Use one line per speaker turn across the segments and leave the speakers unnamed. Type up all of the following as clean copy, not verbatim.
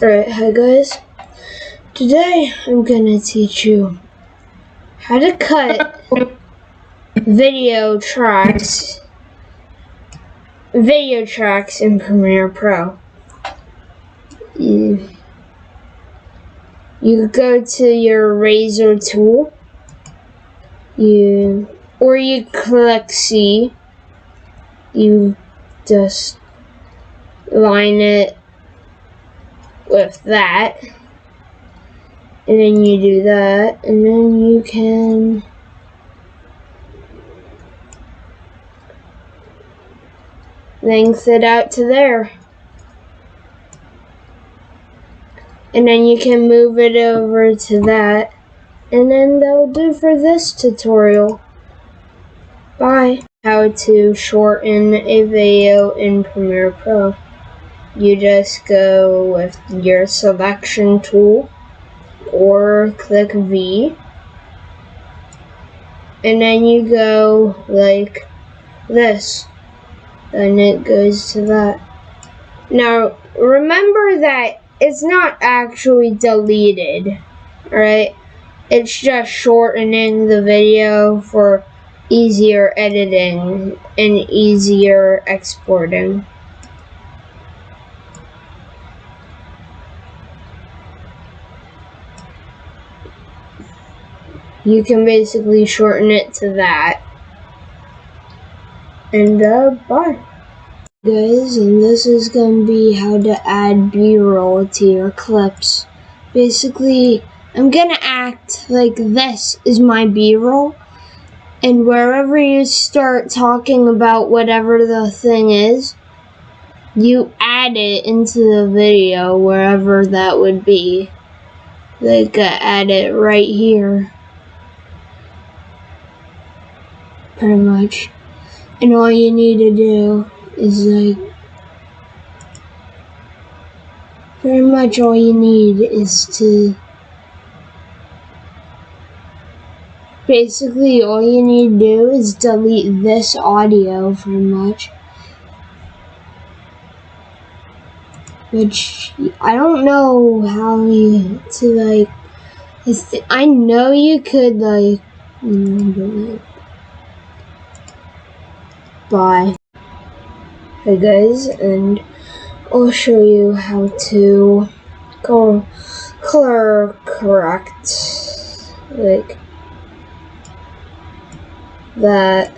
Alright, hi guys. Today I'm gonna teach you how to cut video tracks in Premiere Pro. You go to your razor tool, you click C, you just line it with that, and then you do that, and then you can length it out to there, and then you can move it over to that, and then that'll do for this tutorial. Bye. How to shorten a video in Premiere Pro. You just go with your selection tool or click V, and then you go like this, and it goes to that. Now remember that it's not actually deleted, right? It's just shortening the video for easier editing and easier exporting. You can basically shorten it to that. And bye. Guys, and this is gonna be how to add B-roll to your clips. Basically, I'm gonna act like this is my B-roll, and wherever you start talking about whatever the thing is, you add it into the video wherever that would be. Like add it right here. Pretty much. And all you need to do is pretty much all you need is to basically all you need to do is delete this audio pretty much, which I don't know how to I know you could bye. Hey guys, and I'll show you how to color correct like that.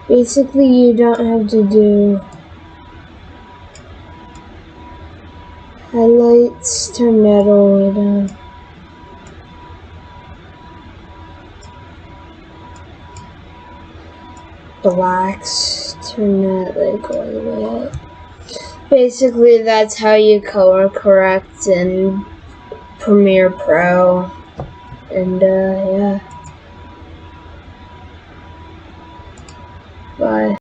Basically, you don't have to do highlights, turn that all the way down. Blacks, turn that all the way up. Basically, that's how you color correct in Premiere Pro. And yeah. Bye.